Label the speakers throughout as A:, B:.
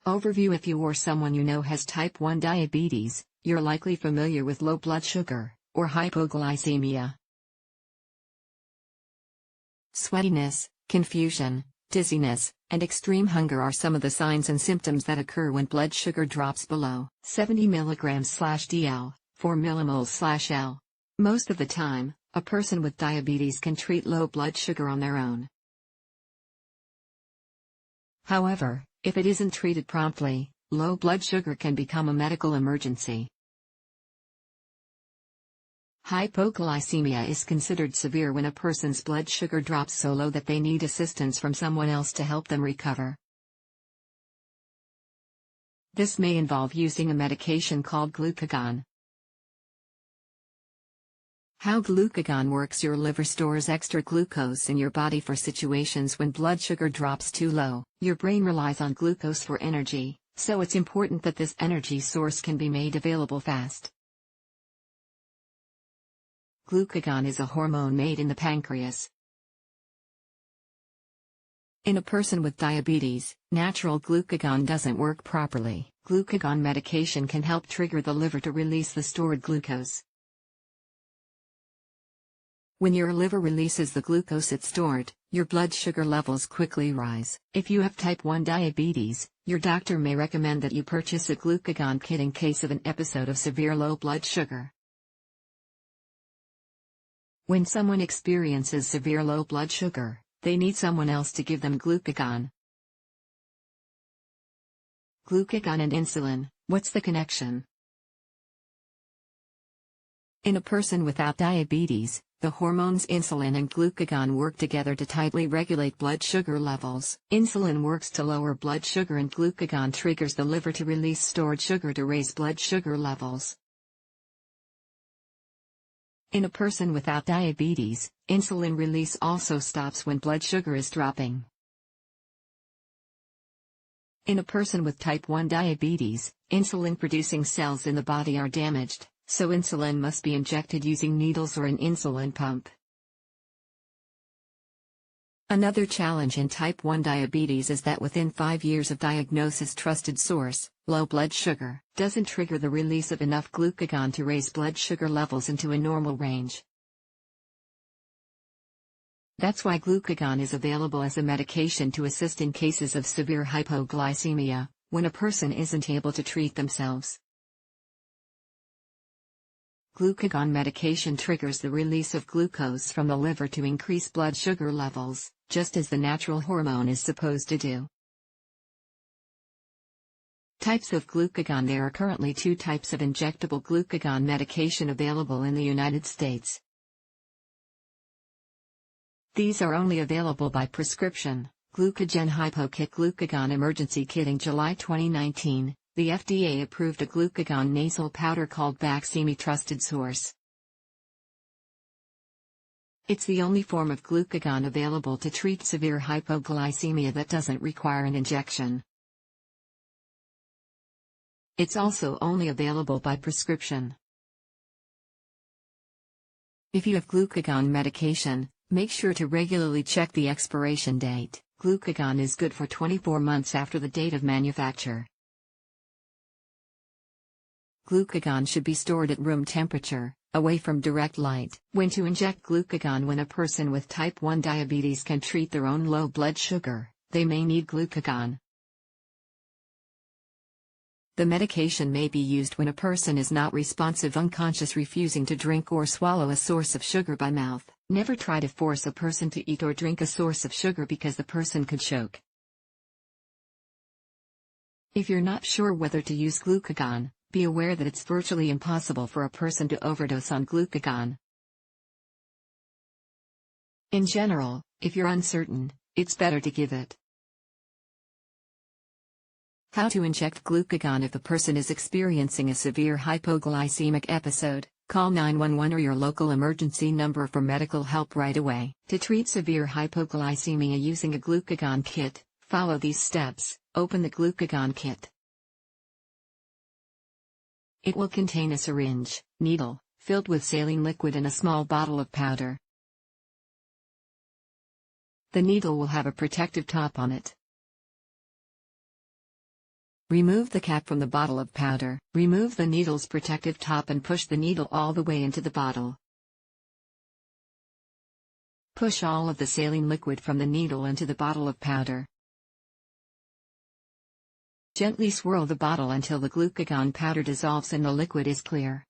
A: Overview: if you or someone you know has type 1 diabetes, you're likely familiar with low blood sugar, or hypoglycemia. Sweatiness, confusion, dizziness, and extreme hunger are some of the signs and symptoms that occur when blood sugar drops below 70 mg/dl, 4 mmol/L. Most of the time, a person with diabetes can treat low blood sugar on their own. However, if it isn't treated promptly, low blood sugar can become a medical emergency. Hypoglycemia is considered severe when a person's blood sugar drops so low that they need assistance from someone else to help them recover. This may involve using a medication called glucagon. How glucagon works: your liver stores extra glucose in your body for situations when blood sugar drops too low. Your brain relies on glucose for energy, so it's important that this energy source can be made available fast. Glucagon is a hormone made in the pancreas. In a person with diabetes, natural glucagon doesn't work properly. Glucagon medication can help trigger the liver to release the stored glucose. When your liver releases the glucose it stored, your blood sugar levels quickly rise. If you have type 1 diabetes, your doctor may recommend that you purchase a glucagon kit in case of an episode of severe low blood sugar. When someone experiences severe low blood sugar, they need someone else to give them glucagon. Glucagon and insulin, what's the connection? In a person without diabetes, the hormones insulin and glucagon work together to tightly regulate blood sugar levels. Insulin works to lower blood sugar and glucagon triggers the liver to release stored sugar to raise blood sugar levels. In a person without diabetes, insulin release also stops when blood sugar is dropping. In a person with type 1 diabetes, insulin-producing cells in the body are damaged, so insulin must be injected using needles or an insulin pump. Another challenge in type 1 diabetes is that within 5 years of diagnosis, trusted source, low blood sugar, doesn't trigger the release of enough glucagon to raise blood sugar levels into a normal range. That's why glucagon is available as a medication to assist in cases of severe hypoglycemia, when a person isn't able to treat themselves. Glucagon medication triggers the release of glucose from the liver to increase blood sugar levels, just as the natural hormone is supposed to do. Types of glucagon: there are currently 2 types of injectable glucagon medication available in the United States. These are only available by prescription. Glucagon Hypo Kit. Glucagon Emergency Kit. In July 2019, the FDA approved a glucagon nasal powder called Baqsimi Trusted Source. It's the only form of glucagon available to treat severe hypoglycemia that doesn't require an injection. It's also only available by prescription. If you have glucagon medication, make sure to regularly check the expiration date. Glucagon is good for 24 months after the date of manufacture. Glucagon should be stored at room temperature, away from direct light. When to inject glucagon: when a person with type 1 diabetes can treat their own low blood sugar, they may need glucagon. The medication may be used when a person is not responsive, unconscious, refusing to drink or swallow a source of sugar by mouth. Never try to force a person to eat or drink a source of sugar because the person could choke. If you're not sure whether to use glucagon, be aware that it's virtually impossible for a person to overdose on glucagon. In general, if you're uncertain, it's better to give it. How to inject glucagon: if a person is experiencing a severe hypoglycemic episode, call 911 or your local emergency number for medical help right away. To treat severe hypoglycemia using a glucagon kit, follow these steps. Open the glucagon kit. It will contain a syringe, needle, filled with saline liquid and a small bottle of powder. The needle will have a protective top on it. Remove the cap from the bottle of powder. Remove the needle's protective top and push the needle all the way into the bottle. Push all of the saline liquid from the needle into the bottle of powder. Gently swirl the bottle until the glucagon powder dissolves and the liquid is clear.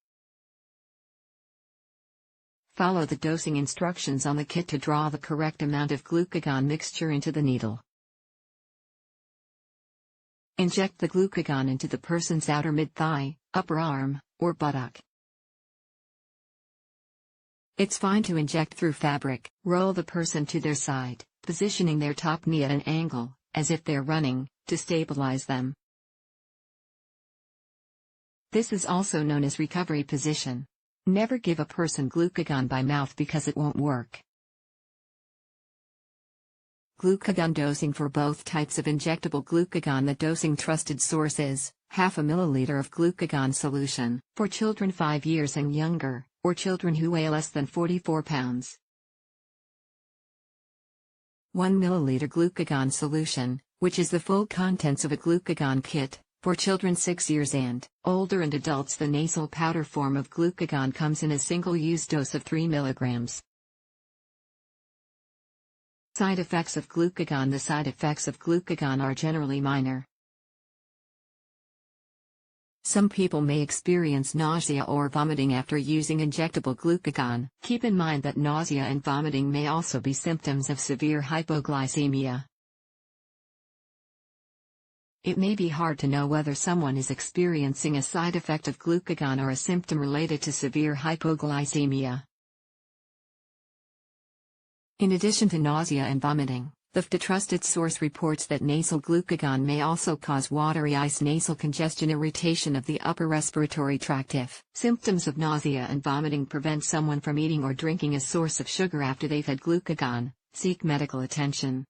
A: Follow the dosing instructions on the kit to draw the correct amount of glucagon mixture into the needle. Inject the glucagon into the person's outer mid-thigh, upper arm, or buttock. It's fine to inject through fabric. Roll the person to their side, positioning their top knee at an angle, as if they're running, to stabilize them. This is also known as recovery position. Never give a person glucagon by mouth because it won't work. Glucagon dosing for both types of injectable glucagon. The dosing trusted source is half a milliliter of glucagon solution for children 5 years and younger, or children who weigh less than 44 pounds. 1 milliliter glucagon solution, which is the full contents of a glucagon kit, for children 6 years and older and adults. The nasal powder form of glucagon comes in a single-use dose of 3 milligrams. Side effects of glucagon. The side effects of glucagon are generally minor. Some people may experience nausea or vomiting after using injectable glucagon. Keep in mind that nausea and vomiting may also be symptoms of severe hypoglycemia. It may be hard to know whether someone is experiencing a side effect of glucagon or a symptom related to severe hypoglycemia. In addition to nausea and vomiting, the trusted source reports that nasal glucagon may also cause watery eyes, nasal congestion, irritation of the upper respiratory tract. If symptoms of nausea and vomiting prevent someone from eating or drinking a source of sugar after they've had glucagon, seek medical attention.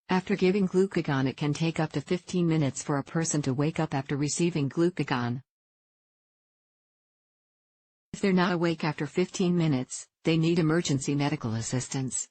A: After giving glucagon, it can take up to 15 minutes for a person to wake up after receiving glucagon. If they're not awake after 15 minutes, they need emergency medical assistance.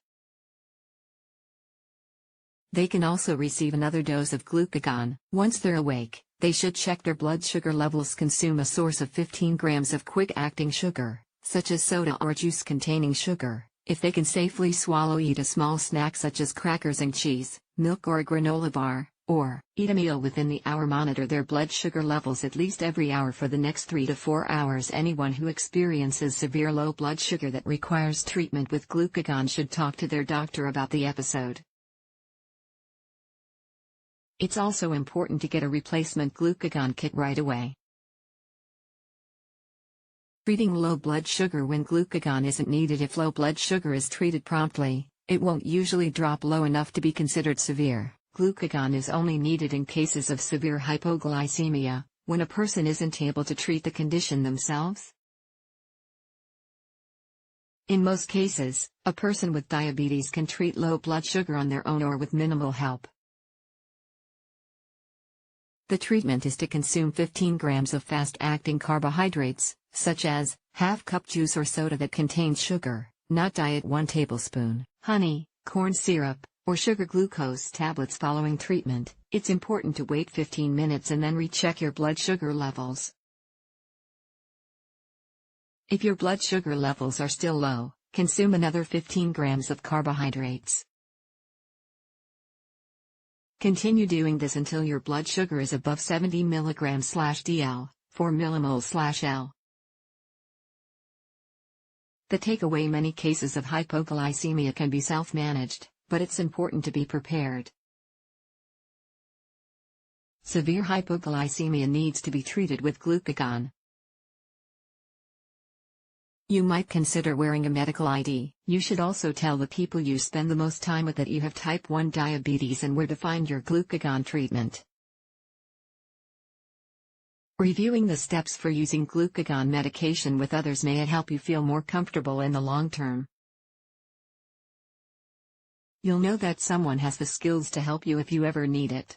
A: They can also receive another dose of glucagon. Once they're awake, they should check their blood sugar levels. Consume a source of 15 grams of quick-acting sugar, such as soda or juice containing sugar. If they can safely swallow, eat a small snack such as crackers and cheese, milk or a granola bar, or eat a meal within the hour. Monitor their blood sugar levels at least every hour for the next 3 to 4 hours. Anyone who experiences severe low blood sugar that requires treatment with glucagon should talk to their doctor about the episode. It's also important to get a replacement glucagon kit right away. Treating low blood sugar when glucagon isn't needed. If low blood sugar is treated promptly, it won't usually drop low enough to be considered severe. Glucagon is only needed in cases of severe hypoglycemia, when a person isn't able to treat the condition themselves. In most cases, a person with diabetes can treat low blood sugar on their own or with minimal help. The treatment is to consume 15 grams of fast-acting carbohydrates, such as half-cup juice or soda that contains sugar, not diet. 1 tablespoon, honey, corn syrup, or sugar glucose tablets. Following treatment, it's important to wait 15 minutes and then recheck your blood sugar levels. If your blood sugar levels are still low, consume another 15 grams of carbohydrates. Continue doing this until your blood sugar is above 70 mg/dl, 4 mmol/L. The takeaway: many cases of hypoglycemia can be self-managed, but it's important to be prepared. Severe hypoglycemia needs to be treated with glucagon. You might consider wearing a medical ID. You should also tell the people you spend the most time with that you have type 1 diabetes and where to find your glucagon treatment. Reviewing the steps for using glucagon medication with others may help you feel more comfortable in the long term. You'll know that someone has the skills to help you if you ever need it.